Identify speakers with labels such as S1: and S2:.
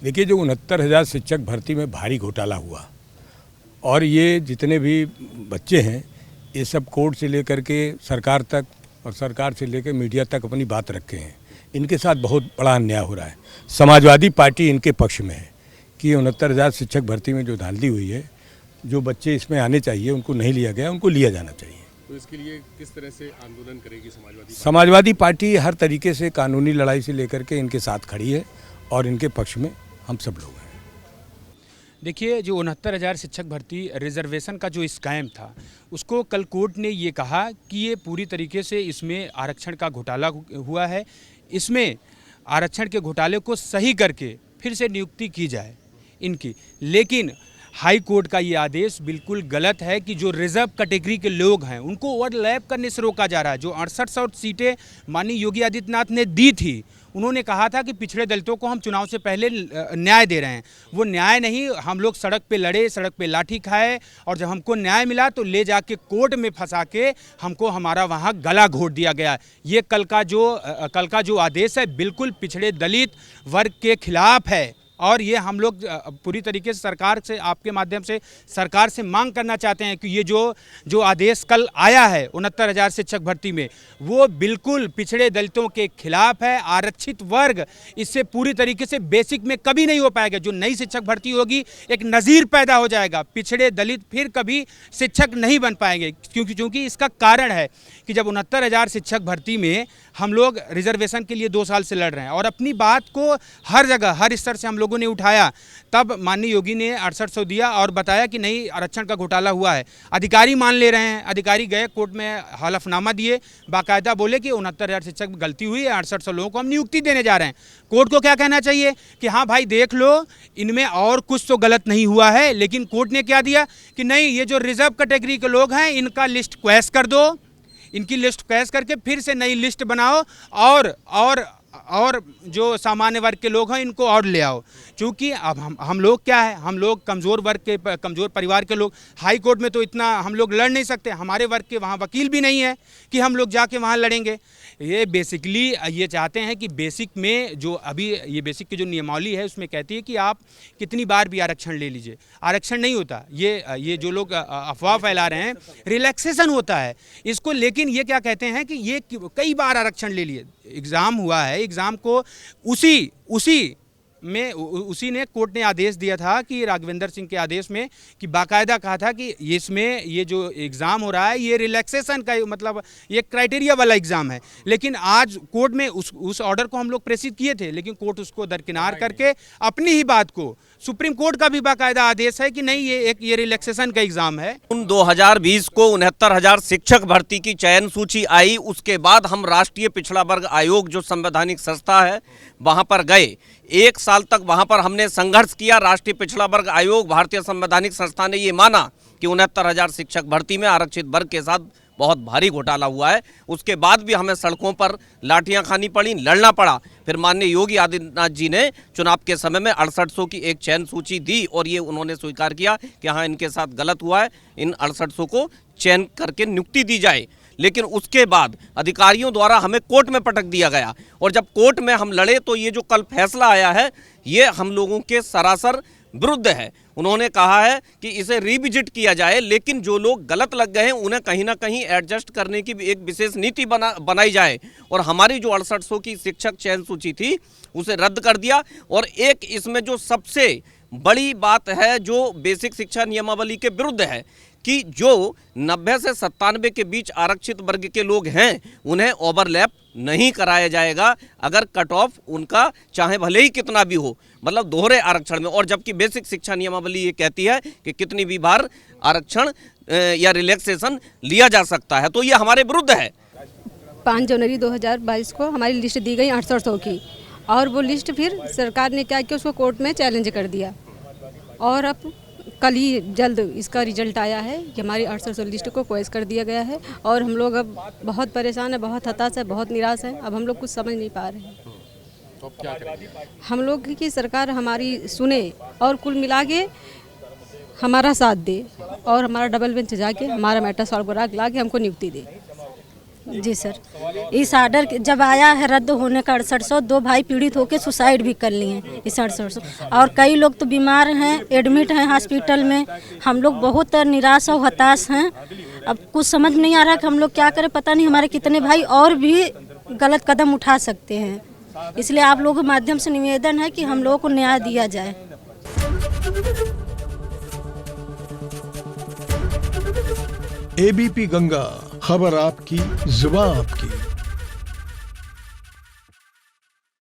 S1: देखिए, जो 69,000 शिक्षक भर्ती में भारी घोटाला हुआ और ये जितने भी बच्चे हैं ये सब कोर्ट से लेकर के सरकार तक और सरकार से लेकर मीडिया तक अपनी बात रखे हैं। इनके साथ बहुत बड़ा अन्याय हो रहा है। समाजवादी पार्टी इनके पक्ष में है कि 69,000 शिक्षक भर्ती में जो धांधली हुई है, जो बच्चे इसमें आने चाहिए उनको नहीं लिया गया, उनको लिया जाना चाहिए।
S2: तो इसके लिए किस तरह से आंदोलन करेगी
S1: समाजवादी पार्टी हर तरीके से कानूनी लड़ाई से लेकर के इनके साथ खड़ी है और इनके पक्ष में हम सब लोग हैं।
S3: देखिए, जो 69,000 शिक्षक भर्ती रिजर्वेशन का जो स्कैम था, उसको कल कोर्ट ने ये कहा कि ये पूरी तरीके से इसमें आरक्षण का घोटाला हुआ है। इसमें आरक्षण के घोटाले को सही करके फिर से नियुक्ति की जाए इनकी। लेकिन हाई कोर्ट का ये आदेश बिल्कुल गलत है कि जो रिजर्व कैटेगरी के लोग हैं उनको ओवरलैप करने से रोका जा रहा है। जो 6800 सीटें माननीय योगी आदित्यनाथ ने दी थी, उन्होंने कहा था कि पिछड़े दलितों को हम चुनाव से पहले न्याय दे रहे हैं। वो न्याय नहीं, हम लोग सड़क पे लड़े, सड़क पे लाठी खाए और जब हमको न्याय मिला तो ले जाके कोर्ट में फंसा के हमको हमारा वहाँ गला घोट दिया गया। ये कल का जो आदेश है बिल्कुल पिछड़े दलित वर्ग के खिलाफ है और ये हम लोग पूरी तरीके से सरकार से, आपके माध्यम से सरकार से मांग करना चाहते हैं कि ये जो आदेश कल आया है 69,000 शिक्षक भर्ती में, वो बिल्कुल पिछड़े दलितों के खिलाफ है। आरक्षित वर्ग इससे पूरी तरीके से बेसिक में कभी नहीं हो पाएगा। जो नई शिक्षक भर्ती होगी एक नज़ीर पैदा हो जाएगा। पिछड़े दलित फिर कभी शिक्षक नहीं बन पाएंगे क्योंकि इसका कारण है कि जब 69,000 शिक्षक भर्ती में हम लोग रिजर्वेशन के लिए 2 साल से लड़ रहे हैं और अपनी बात को हर जगह हर स्तर से हम लोगों ने उठाया, तब माननीय योगी ने 6800 दिया और बताया कि नहीं, आरक्षण का घोटाला हुआ है। अधिकारी मान ले रहे हैं। अधिकारी गए कोर्ट में हलफनामा दिए, बाकायदा बोले कि 69,000 शिक्षक में गलती हुई है, 6800 लोगों को हम नियुक्ति देने जा रहे हैं। कोर्ट को क्या कहना चाहिए कि हाँ भाई देख लो, इनमें और कुछ तो गलत नहीं हुआ है। लेकिन कोर्ट ने क्या दिया कि नहीं, ये जो रिजर्व कैटेगरी के लोग हैं इनका लिस्ट क्वैश कर दो, इनकी लिस्ट कैश करके फिर से नई लिस्ट बनाओ और जो सामान्य वर्ग के लोग हैं इनको और ले आओ। क्योंकि अब हम लोग क्या है, हम लोग कमज़ोर वर्ग के, कमज़ोर परिवार के लोग, हाई कोर्ट में तो इतना हम लोग लड़ नहीं सकते। हमारे वर्ग के वहाँ वकील भी नहीं है कि हम लोग जाके वहाँ लड़ेंगे। ये बेसिकली ये चाहते हैं कि बेसिक में जो अभी ये बेसिक की जो नियमावली है उसमें कहती है कि आप कितनी बार भी आरक्षण ले लीजिए, आरक्षण नहीं होता। ये जो लोग अफवाह फैला रहे हैं, रिलैक्सेशन होता है इसको। लेकिन ये क्या कहते हैं कि ये कई बार आरक्षण ले लिए। एग्ज़ाम हुआ है, एग्ज़ाम को उसी ने कोर्ट ने आदेश दिया था कि राघवेंद्र सिंह के आदेश में कि बाकायदा कहा था कि इसमें ये जो एग्ज़ाम हो रहा है ये रिलैक्सेशन का, मतलब ये क्राइटेरिया वाला एग्ज़ाम है। लेकिन आज कोर्ट में उस ऑर्डर को हम लोग प्रेषित किए थे, लेकिन कोर्ट उसको दरकिनार करके अपनी ही बात को, सुप्रीम कोर्ट का भी बाकायदा आदेश है कि नहीं, ये रिलैक्सेशन का एग्ज़ाम है।
S4: 2020 को 69,000 शिक्षक भर्ती की चयन सूची आई। उसके बाद हम राष्ट्रीय पिछड़ा वर्ग आयोग जो संवैधानिक संस्था है वहां पर गए। 1 साल तक वहां पर हमने संघर्ष किया। राष्ट्रीय पिछड़ा वर्ग आयोग, भारतीय संवैधानिक संस्था ने ये माना कि 69,000 शिक्षक भर्ती में आरक्षित वर्ग के साथ बहुत भारी घोटाला हुआ है। उसके बाद भी हमें सड़कों पर लाठियां खानी पड़ी, लड़ना पड़ा। फिर माननीय योगी आदित्यनाथ जी ने चुनाव के समय में 6800 की एक चयन सूची दी और ये उन्होंने स्वीकार किया कि हाँ, इनके साथ गलत हुआ है, इन 6800 को चयन करके नियुक्ति दी जाए। लेकिन उसके बाद अधिकारियों द्वारा हमें कोर्ट में पटक दिया गया और जब कोर्ट में हम लड़े तो ये जो कल फैसला आया है ये हम लोगों के सरासर विरुद्ध है। उन्होंने कहा है कि इसे रिविजिट किया जाए, लेकिन जो लोग गलत लग गए हैं उन्हें कहीं ना कहीं एडजस्ट करने की एक विशेष नीति बनाई जाए और हमारी जो 6800 की शिक्षक चयन सूची थी उसे रद्द कर दिया। और एक इसमें जो सबसे बड़ी बात है जो बेसिक शिक्षा नियमावली के विरुद्ध है कि जो 90 से 97 के बीच आरक्षित वर्ग के लोग हैं उन्हें ओवरलैप नहीं कराया जाएगा अगर कट ऑफ उनका चाहे भले ही कितना भी हो, मतलब दोहरे आरक्षण में। और जबकि बेसिक शिक्षा नियमावली ये कहती है कि कितनी भी बार आरक्षण या रिलैक्सेशन लिया जा सकता है, तो ये हमारे विरुद्ध है।
S5: 5 जनवरी 2022 को हमारी लिस्ट दी गई 800 की और वो लिस्ट फिर सरकार ने क्या किया, उसको कोर्ट में चैलेंज कर दिया और अब कल ही जल्द इसका रिजल्ट आया है कि हमारी 800 लिस्ट को क्वैश कर दिया गया है और हम लोग अब बहुत परेशान है, बहुत हताश है, बहुत निराश है। अब हम लोग कुछ समझ नहीं पा रहे हैं।
S2: तो अब क्या करेंगे?
S5: हम लोग की सरकार हमारी सुने और कुल मिला के हमारा साथ दे और हमारा डबल बेंच जाके हमारा मैटर सॉल्व करा ला के हमको नियुक्ति दे।
S6: जी सर, इस आर्डर जब आया है रद्द होने का 6800, 2 भाई पीड़ित होकर सुसाइड भी कर लिए इस 6800, और कई लोग तो बीमार हैं, एडमिट हैं हॉस्पिटल में। हम लोग बहुत निराश और हताश हैं। अब कुछ समझ नहीं आ रहा कि हम लोग क्या करें, पता नहीं हमारे कितने भाई और भी गलत कदम उठा सकते हैं। इसलिए आप लोगों के माध्यम से निवेदन है कि हम लोगों को न्याय दिया जाए।
S7: एबीपी गंगा, खबर आपकी, जुबान आपकी।